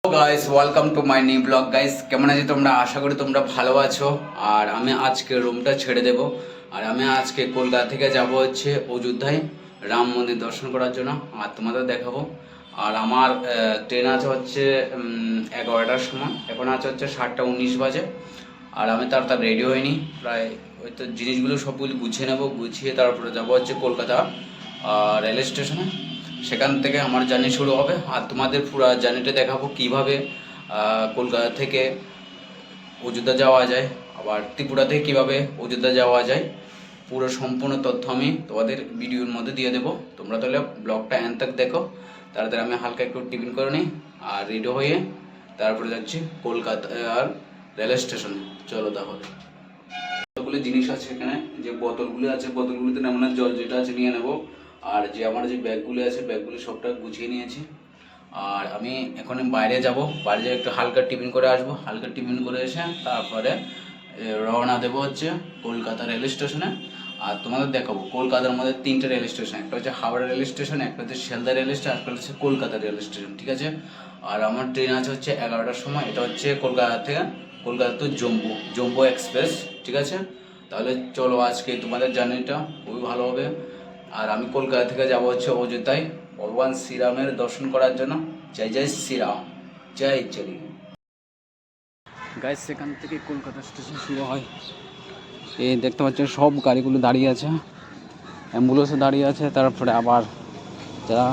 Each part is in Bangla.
Guys welcome to my new blog. Guys কেমন আছো তোমরা? আশা করি তোমরা ভালো আছো। আর আমি আজকে রুমটা ছেড়ে দেব। আর আমি আজকে কলকাতা থেকে যাব হচ্ছে অযোধ্যায় রাম মন্দির দর্শন করার জন্য, আর তোমাদের দেখাবো। আর আমার ট্রেন আছে হচ্ছে 11টার সময়, এখন আছে হচ্ছে 7টা 19 বাজে। আর আমি তাড়াতাড়ি রেডি হইনি, প্রায় ওই তো জিনিসগুলো সবগুলো গুছিয়ে নেবো, গুছিয়ে তারপরে যাবো হচ্ছে কলকাতা রেল স্টেশনে। সেখান থেকে আমার জার্নি শুরু হবে, আর তোমাদের পুরো জার্নিটা দেখাবো কীভাবে কলকাতা থেকে অযোধ্যা যাওয়া যায়, আবার ত্রিপুরা থেকে কীভাবে অযোধ্যা যাওয়া যায়। পুরো সম্পূর্ণ তথ্য আমি তোমাদের ভিডিওর মধ্যে দিয়ে দেবো। তোমরা তাহলে ব্লগটা এন্ড তক দেখো। তাড়াতাড়ি আমি হালকা একটু টিফিন করে নিই আর রেডি হয়ে তারপরে যাচ্ছি কলকাতা আর রেল স্টেশনে। চলো তাহলে। কতগুলো জিনিস আছে এখানে, যে বোতলগুলো আছে বোতলগুলিতে নেমনের জল যেটা আছে নিয়ে নেবো। আর যে আমার যে ব্যাগগুলো আছে ব্যাগগুলি সবটা গুছিয়ে নিয়েছি। আর আমি এখন বাইরে যাব, বাইরে যেয়ে একটু হালকা টিফিন করে আসবো। হালকা টিফিন করে এসে তারপরে রওনা দেবো হচ্ছে কলকাতা রেল স্টেশনে। আর তোমাদের দেখাবো কলকাতার মধ্যে 3টে রেল স্টেশন, একটা হচ্ছে হাওড়া রেল স্টেশন, একটা হচ্ছে শিয়ালদা রেল স্টেশন, একটা হচ্ছে কলকাতা রেল স্টেশন, ঠিক আছে। আর আমার ট্রেন আছে হচ্ছে 11টার সময়, এটা হচ্ছে কলকাতা থেকে কলকাতা তো জম্বু জম্বু এক্সপ্রেস, ঠিক আছে। তাহলে চলো আজকে তোমাদের জার্নিটা খুবই ভালো হবে। আর আমি কলকাতা থেকে যাব হচ্ছে অযোধ্যায় ভগবান শ্রীরামের দর্শন করার জন্য। জয় জয় শ্রীরাম, জয় চলি। গাইস সেখান থেকে কলকাতা স্টেশন শুরু হয়। এই দেখতে পাচ্ছ সব গাড়িগুলো দাঁড়িয়ে আছে, অ্যাম্বুলেন্সও দাঁড়িয়ে আছে। তারপরে আবার যারা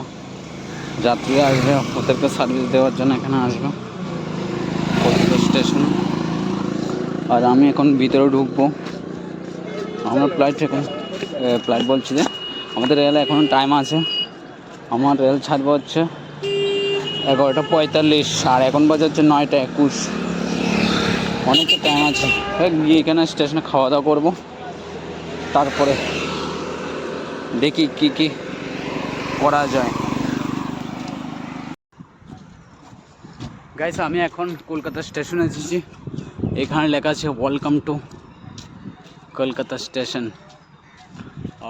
যাত্রী আসবে ওদেরকে সার্ভিস দেওয়ার জন্য এখানে আসবে কলকাতা স্টেশন। আর আমি এখন ভিতরে ঢুকবো। আমার ফ্লাইট বলছি যে আমাদের রেলে এখনও টাইম আছে। আমার রেল ছাড়বো হচ্ছে 11টা 45, আর এখন বাজে হচ্ছে 9টা 21। অনেকটা টাইম আছে। গিয়ে এখানে স্টেশনে খাওয়া দাওয়া করবো, তারপরে দেখি কি কি করা যায়। গাইস আমি এখন কলকাতা স্টেশনে এসেছি। এখানে লেখা আছে ওয়েলকাম টু কলকাতা স্টেশন।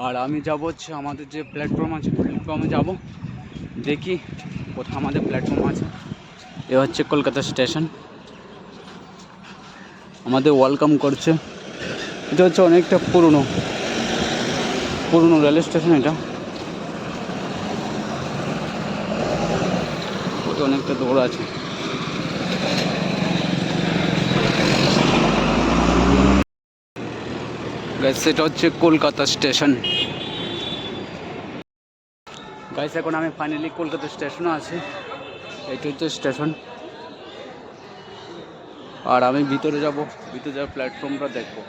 আর আমি যাব হচ্ছে আমাদের যে প্ল্যাটফর্ম আছে প্ল্যাটফর্মে যাব, দেখি কোথাও আমাদের প্ল্যাটফর্ম আছে। এ হচ্ছে কলকাতা স্টেশন, আমাদের ওয়েলকাম করছে। এটা হচ্ছে অনেকটা পুরনো রেল স্টেশন। এটা অনেকটা দৌড় আছে। গাইস এটা হচ্ছে কলকাতা স্টেশন। গাইস এখন আমি ফাইনালি কলকাতা স্টেশনে আছি। এটা হচ্ছে স্টেশন। আর আমি ভিতরে যাব প্ল্যাটফর্মটা দেখবো।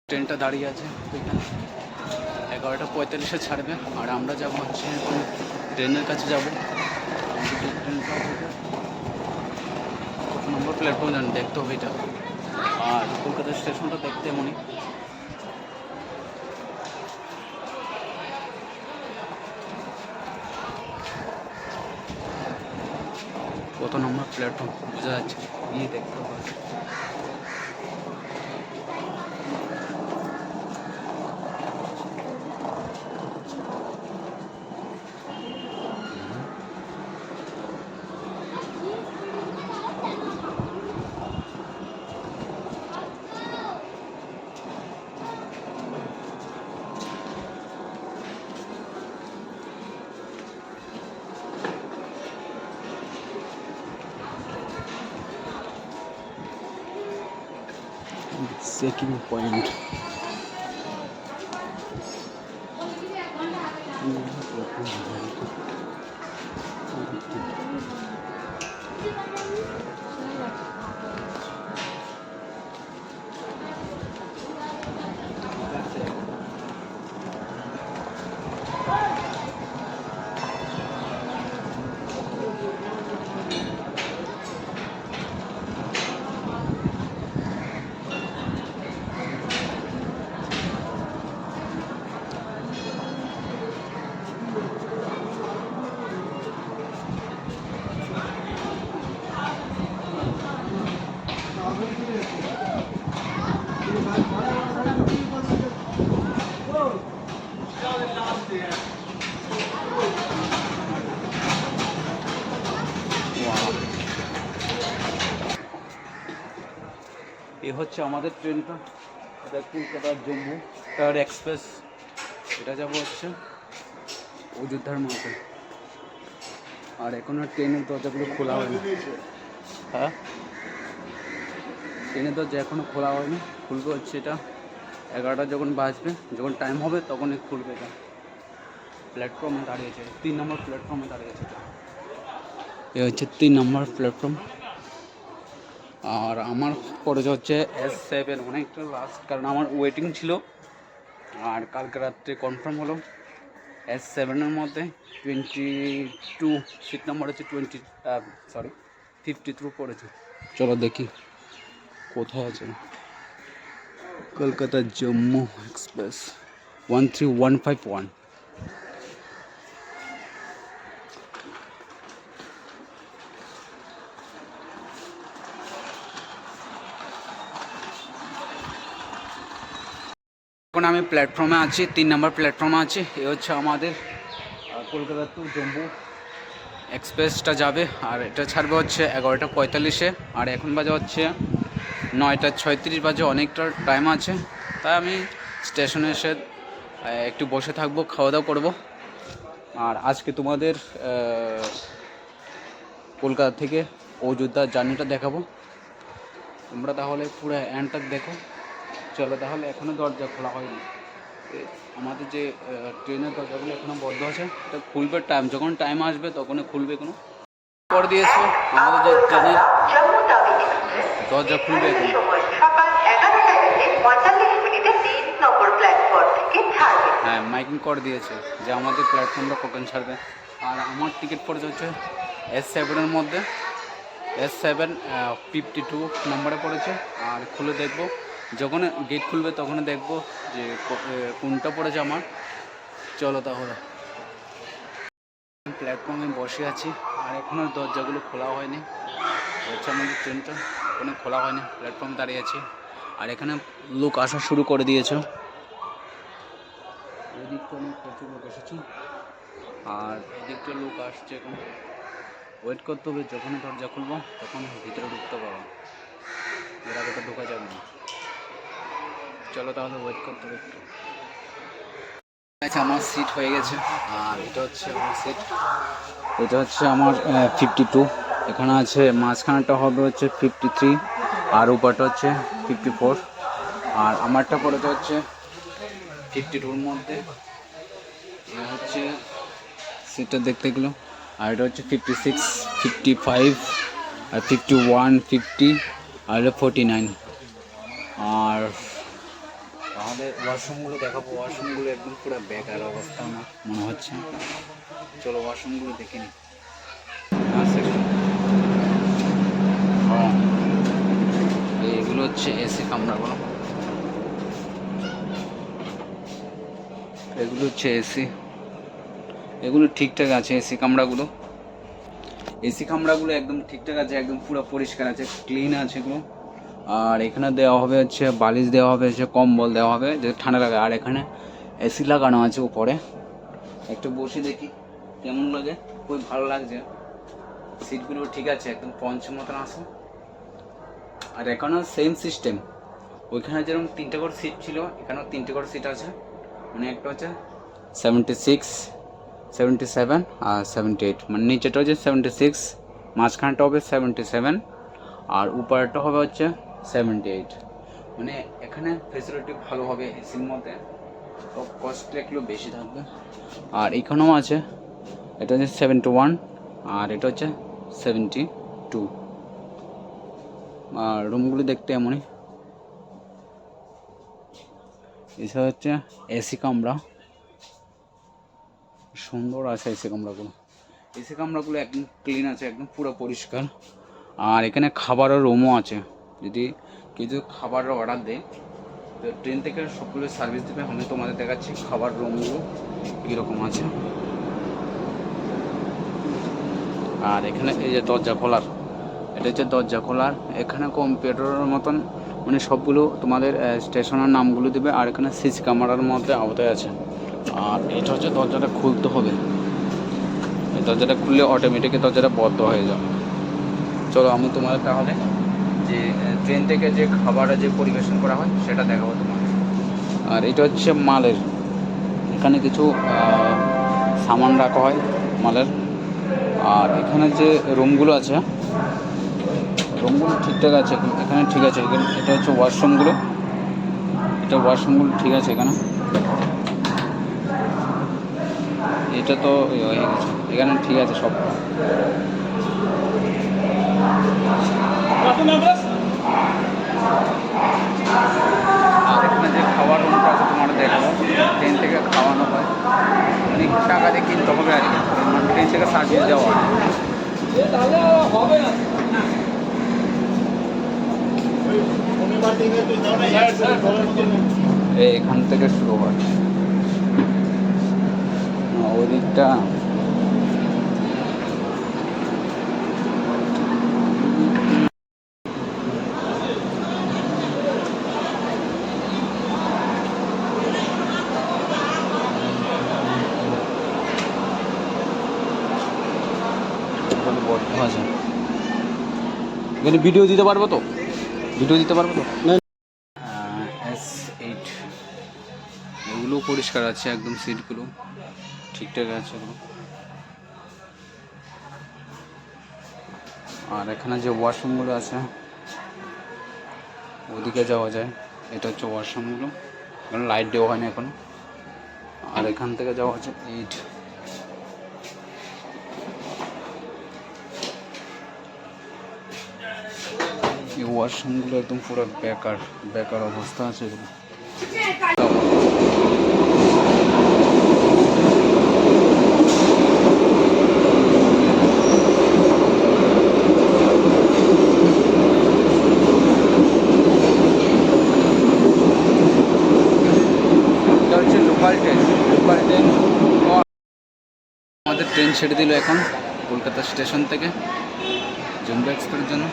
ট্রেনটা দাঁড়িয়ে আছে এখানে, 11টা 45-এ ছাড়বে। আর আমরা যাব হচ্ছে এখন ট্রেনের কাছে যাব। কত নম্বর প্ল্যাটফর্ম জানি দেখতে হবে এটা। আর কলকাতা স্টেশনটা দেখতে এমনই। কত নম্বর প্ল্যাটফর্ম বোঝা যাচ্ছে, গিয়ে দেখতে হবে। Checking point. এই হচ্ছে আমাদের ট্রেনটা, এটা কলকাতা জম্মু টাওয়ার এক্সপ্রেস। এটা যাবো হচ্ছে অযোধ্যার মধ্যে। আর এখনও ট্রেনের দরজাগুলো খোলা হয়নি। হ্যাঁ, ট্রেনের দরজা এখনও খোলা হয়নি, খুলবে হচ্ছে এটা 11টা যখন বাজবে, যখন টাইম হবে তখনই খুলবে। এটা প্ল্যাটফর্মে দাঁড়িয়েছে, 3 নম্বর প্ল্যাটফর্মে দাঁড়িয়েছে। এ হচ্ছে 3 নম্বর প্ল্যাটফর্ম। আর আমার পড়েছে হচ্ছে S7, অনেকটা লাস্ট, কারণ আমার ওয়েটিং ছিল। আর কালকে রাত্রে কনফার্ম হলো S7-এর মধ্যে 22 সিট নাম্বার হচ্ছে 53 পড়েছে। চলো দেখি কোথায় আছে। কলকাতা জম্মু এক্সপ্রেস 13151। এখন আমি প্ল্যাটফর্মে আছি, 3 নম্বর প্ল্যাটফর্মে আছি। এ হচ্ছে আমাদের কলকাতা টু জম্মু এক্সপ্রেসটা যাবে। আর এটা ছাড়বে হচ্ছে 11টা 45-এ। আর এখন বাজে হচ্ছে 9টা 36 বাজে, অনেকটা টাইম আছে। তাই আমি স্টেশনে এসে একটু বসে থাকবো, খাওয়া দাওয়া করবো। আর আজকে তোমাদের কলকাতা থেকে অযোধ্যার জার্নিটা দেখাবো। তোমরা তাহলে পুরো এন্ডটা দেখো। চলো তাহলে, এখনও দরজা খোলা হয়নি। আমাদের যে ট্রেনের দরজাগুলো এখনও বন্ধ আছে, এটা খুলবে টাইম, যখন টাইম আসবে তখনই খুলবে। কোনো করে দিয়েছে আমাদের যে ট্রেনের দরজা খুলবে এখন। হ্যাঁ, মাইকিং করে দিয়েছে যে আমাদের প্ল্যাটফর্মটা কখন ছাড়বে। আর আমার টিকিট পড়েছে হচ্ছে S7-এর মধ্যে, S7 52 নম্বরে পড়েছে। আর খুলে দেখবো, যখন গেট খুলবে তখন দেখবো যে কোনটা পড়েছে আমার। চলো তাহলে, প্ল্যাটফর্মে বসে আছি। আর এখনও দরজাগুলো খোলা হয়নি, হচ্ছে আমাদের ট্রেনটা কোনো খোলা হয়নি। প্ল্যাটফর্মে দাঁড়িয়ে আছি। আর এখানে লোক আসা শুরু করে দিয়েছে, এদিকটা অনেক প্রচুর লোক এসেছে। আর এদিকটা লোক আসছে, এখন ওয়েট করতে হবে। যখন দরজা খুলবো তখন ভিতরে ঢুকতে পারবো, এর আগে তো ঢোকা যাবে না। চলো তাহলে, ওয়েট করতে হবে একটু। আচ্ছা, আমার সিট হয়ে গেছে। আর এটা হচ্ছে আমার সিট, এটা হচ্ছে আমার 52। এখানে আছে, মাঝখানটা হবে হচ্ছে 53, আর উপরটা হচ্ছে 54। আর আমারটা পড়েতে হচ্ছে 52-র মধ্যে। হচ্ছে সিটটা দেখতে গেলো। আর এটা হচ্ছে 56, 55, আর 51, 50, আর 49। আর তাহলে ওয়াশরুমগুলো দেখাবো। ওয়াশরুমগুলো একদম পুরো বেকার অবস্থা আমার মনে হচ্ছে। চলো ওয়াশরুমগুলো দেখে নিই। এগুলো হচ্ছে এসি কামরাগুলো, এগুলো হচ্ছে এসি। এগুলো ঠিকঠাক আছে, এসি কামরাগুলো একদম ঠিকঠাক আছে, একদম পুরো পরিষ্কার আছে, ক্লিন আছে এগুলো। আর এখানে দেওয়া হবে হচ্ছে বালিশ, দেওয়া হবে হচ্ছে কম্বল দেওয়া হবে যে ঠান্ডা লাগে। আর এখানে এসি লাগানো আছে উপরে, একটু বসে দেখি কেমন লাগে। খুবই ভালো লাগছে, সিটগুলো ঠিক আছে, একদম পঞ্চম মতন আছে। আর এখানেও সেম সিস্টেম, ওইখানে যেরকম 3টে করে সিট ছিল, এখানেও 3টে করে সিট আছে। মানে একটা হচ্ছে 76, 77 আর 78। মানে নিচেটা হচ্ছে 76, মাঝখানটা হবে 77, আর উপরটা হবে হচ্ছে 78। মানে এখানে ফেসিলিটি ভালো হবে এসির মধ্যে, তো কস্টটা একটু বেশি থাকবে। আর এখানেও আছে, এটা হচ্ছে 71, আর এটা হচ্ছে 72। আর রুমগুলো দেখতে এমনই। এসব হচ্ছে এসি কামরা, সুন্দর আছে এসি কামরাগুলো একদম ক্লিন আছে, একদম পুরো পরিষ্কার। আর এখানে খাবারের রুমও আছে, যদি কিছু খাবারের অর্ডার দেয় তো ট্রেন থেকে সবগুলো সার্ভিস দেবে। আমি তোমাদের দেখাচ্ছি খাবার রুমগুলো কীরকম আছে। আর এখানে এই যে দরজা খোলার, এটা হচ্ছে দরজা খোলার। এখানে কম্পিউটারের মতন মানে সবগুলো তোমাদের স্টেশনের নামগুলো দেবে। আর এখানে সিসি ক্যামেরার মধ্যে আওতায় আছে। আর এটা হচ্ছে দরজাটা খুলতে হবে, এই দরজাটা খুললে অটোমেটিক দরজাটা বন্ধ হয়ে যাবে। চলো আমি তোমাদের তাহলে যে ট্রেন থেকে যে খাবার যে পরিবেশন করা হয় সেটা দেখাবো তোমার। আর এটা হচ্ছে মালের, এখানে কিছু সামান রাখা হয় মালের। আর এখানে যে রুমগুলো আছে, রুমগুলো ঠিকঠাক আছে এখানে, ঠিক আছে। এখানে এটা হচ্ছে ওয়াশরুমগুলো, এটা ওয়াশরুমগুলো ঠিক আছে এখানে। এটা তো হয়ে গেছে, এখানে ঠিক আছে সব। আর এখানে যে খাওয়ার রুমটা আছে তোমার দেখাবো, ট্রেন থেকে খাওয়ানো হয়, অনেক টাকা দিয়ে কিনতে হবে আর কি, ট্রেন থেকে সার্ভিস দেওয়া হয়। এখান থেকে শুরু হয়, ওই দিকটা বদ্ধ আছে। এখানে ভিডিও দিতে পারবো তো, ভিডিও দিতে পারবো তো? S8 এগুলো পরিষ্কার আছে একদম, সিটগুলো ঠিকঠাক আছে এগুলো। আর এখানে যে ওয়াশরুমগুলো আছে ওদিকে যাওয়া যায়, এটা হচ্ছে ওয়াশরুমগুলো, এখানে লাইট দেওয়া হয় না এখন। আর এখান থেকে যাওয়া হচ্ছে 8। এই ওয়াশরুমগুলো একদম পুরো বেকার বেকার অবস্থা আছে এগুলো। এটা হচ্ছে লোকাল ট্রেন, লোকাল ট্রেন। আমাদের ট্রেন ছেড়ে দিল এখন কলকাতা স্টেশন থেকে জম্মু এক্সপ্রেসের জন্য।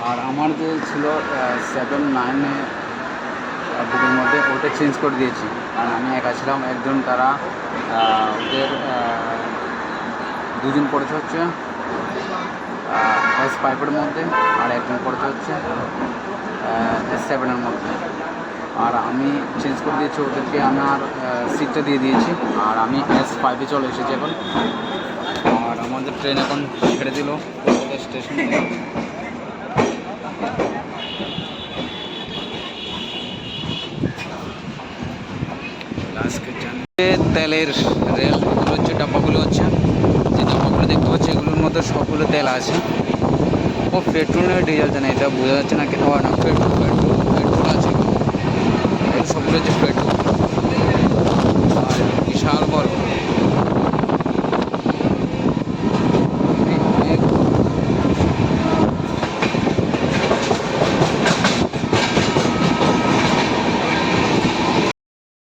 আর আমার যে ছিল 7-9 বুকের মধ্যে, ওটা চেঞ্জ করে দিয়েছি, কারণ আমি একা ছিলাম। একজন তারা ওদের দুজন পড়েছে হচ্ছে S5-এর মধ্যে, আর একজন পড়েছে হচ্ছে S7-এর মধ্যে। আর আমি চেঞ্জ করে দিয়েছি ওদেরকে, আমার সিটটা দিয়ে দিয়েছি, আর আমি S5-এ চলে এসেছি এখন। আর আমাদের ট্রেন এখন ছেড়ে দিল কলকাতা স্টেশন থেকে। তেলের রেল, এগুলো হচ্ছে ডাব্বাগুলো, হচ্ছে যে ডাব্বাগুলো দেখতে পাচ্ছি এগুলোর মধ্যে সবগুলো তেল আছে। ও পেট্রোল না ডিজেল জানে, এটা বোঝা যাচ্ছে না, কেন না পেট্রোল পেট্রোল পেট্রোল আছে, এগুলো সবগুলো হচ্ছে পেট্রোল। আর বিশাল বড়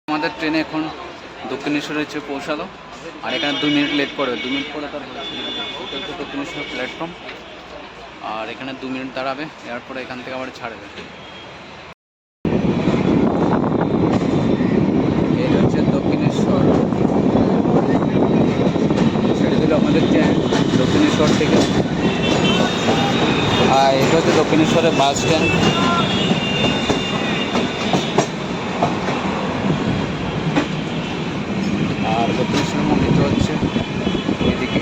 আমাদের ট্রেনে এখন দক্ষিণেশ্বরে হচ্ছে পৌঁছালো। আর এখানে 2 মিনিট লেট করে, 2 মিনিট পরে তার দক্ষিণেশ্বর প্ল্যাটফর্ম। আর এখানে 2 মিনিট দাঁড়াবে, এরপরে এখান থেকে আবার ছাড়বে। এটা হচ্ছে দক্ষিণেশ্বর, ছেড়ে দিল আমাদের ট্রেন দক্ষিণেশ্বর থেকে। আর এটা হচ্ছে দক্ষিণেশ্বরের বাস স্ট্যান্ড। আর দক্ষিণেশ্বর মন্দিরটা হচ্ছে ওইদিকে।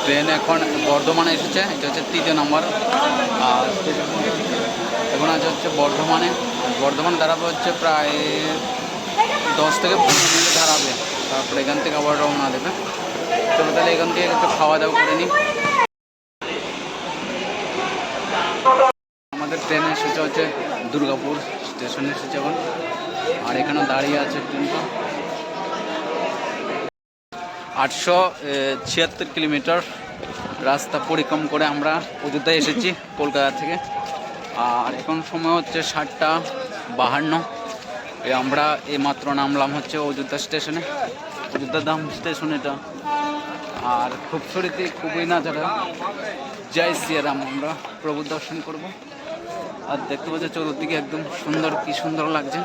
ট্রেন এখন বর্ধমানে এসেছে, এটা হচ্ছে 3 নম্বর। আর এখন আছে হচ্ছে বর্ধমানে, বর্ধমান দাঁড়াবে হচ্ছে প্রায় 10 থেকে 15 মিনিট দাঁড়াবে, তারপরে এখান থেকে আবার রওনা দেবে। চলো তাহলে এখান থেকে একটু খাওয়া দাওয়া করে নিই। আমাদের ট্রেন এসেছে হচ্ছে দুর্গাপুর স্টেশনে এসেছে এখন, আর এখানে দাঁড়িয়ে আছে ট্রেনটা। 876 কিলোমিটার রাস্তা পরিক্রম করে আমরা অযোধ্যায় এসেছি কলকাতা থেকে। আর এখন সময় হচ্ছে 7:52। আমরা এইমাত্র নামলাম হচ্ছে অযোধ্যা স্টেশনে, অযোধ্যা ধাম স্টেশন এটা। আর খুবসুরিতে খুবই নাজারা, জয় শ্রীরাম। আমরা প্রভু দর্শন করব। আর দেখতে পাচ্ছি চতুর্দিকে একদম সুন্দর, কি সুন্দর লাগছে।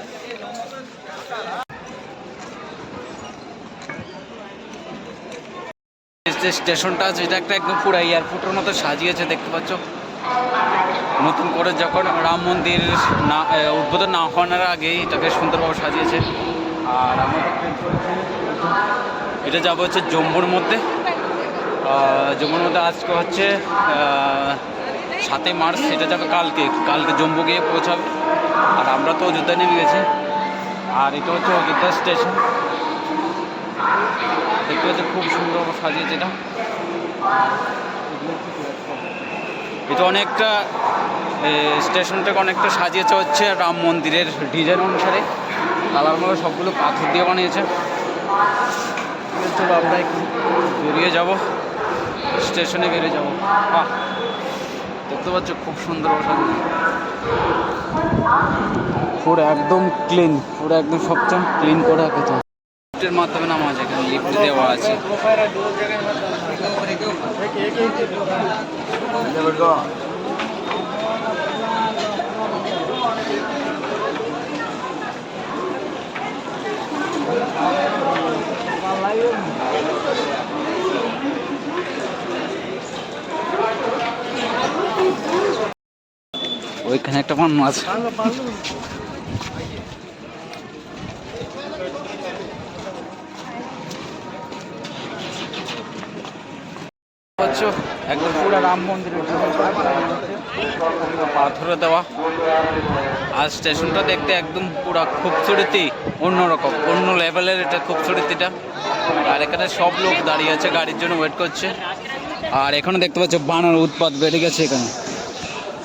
যে স্টেশনটা আছে এটা একটা একদম পুরো এয়ারপোর্টের মতো সাজিয়েছে, দেখতে পাচ্ছ। নতুন করে যখন রাম মন্দির না উদ্বোধন না হওয়ার আগেই এটাকে সুন্দরভাবে সাজিয়েছে। আর আমাদের এটা যাবো হচ্ছে জম্মুর মধ্যে। জম্মুর মধ্যে আজকে হচ্ছে 7 মার্চ, এটা যাবে কালকে জম্মু গিয়ে পৌঁছাবে। আর আমরা তো অযোধ্যা নেমে গেছি। আর এটা হচ্ছে অযোধ্যা স্টেশন, দেখতে পাচ্ছি খুব সুন্দর সাজিয়েছে এটা। এটা অনেকটা স্টেশনটাকে অনেকটা সাজিয়েছে হচ্ছে রাম মন্দিরের ডিজাইন অনুসারে। কালার মালা সবগুলো পাথর দিয়ে বানিয়েছে। চলো আমরা একটু বেরিয়ে যাব, স্টেশনে বেরিয়ে যাবো। দেখতে পাচ্ছ খুব সুন্দর সাজিয়েছে, পুরো একদম ক্লিন, পুরো একদম সবচেয়ে ক্লিন করে রেখেছে। লিফটের মাধ্যমে নামা আছে, এখানে লিফট দেওয়া আছে। ওইখানে একটা মানুষ আছে। একদম পুরো রাম মন্দিরের পাথরে দেওয়া। আর স্টেশনটা দেখতে একদম পুরো খুবসুরতি, অন্যরকম, অন্য লেভেলের এটা খুবসুরতিটা। আর এখানে সব লোক দাঁড়িয়ে আছে, গাড়ির জন্য ওয়েট করছে। আর এখানে দেখতে পাচ্ছ বানর উৎপাত বেড়ে গেছে এখানে।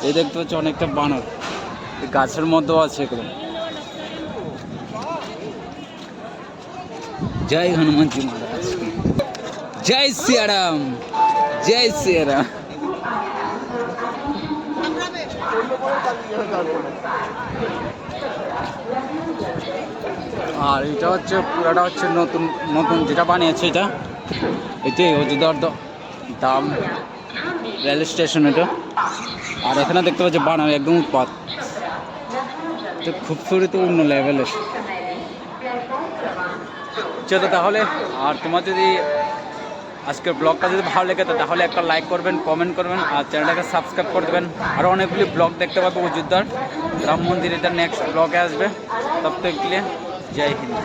এই দেখতে পাচ্ছ অনেকটা বানর গাছের মধ্যেও আছে এখানে। জয় হনুমানজি মহারাজ, জয় শ্রীরাম, জয় শ্রীরাম। আর এটা হচ্ছে পুরাটা হচ্ছে নতুন নতুন যেটা বানিয়েছে এটাই অযোধ্যার ধাম রেল স্টেশন এটা। আর এখানে দেখতে পাচ্ছি বানানো একদম উৎপাত, খুবসুরত অন্য লেভেলের। চলো তাহলে, আর তোমার যদি আজকের ব্লগটা যদি ভালো লেগে থাকে তাহলে একটা লাইক করবেন, কমেন্ট করবেন, আর চ্যানেলটাকে সাবস্ক্রাইব করে দেবেন। আরও অনেকগুলি ব্লগ দেখতে পাবে অযোধ্যার রাম মন্দির, এটা নেক্সট ব্লগে আসবে। তব তক কে লিয়ে জয় হিন্দ।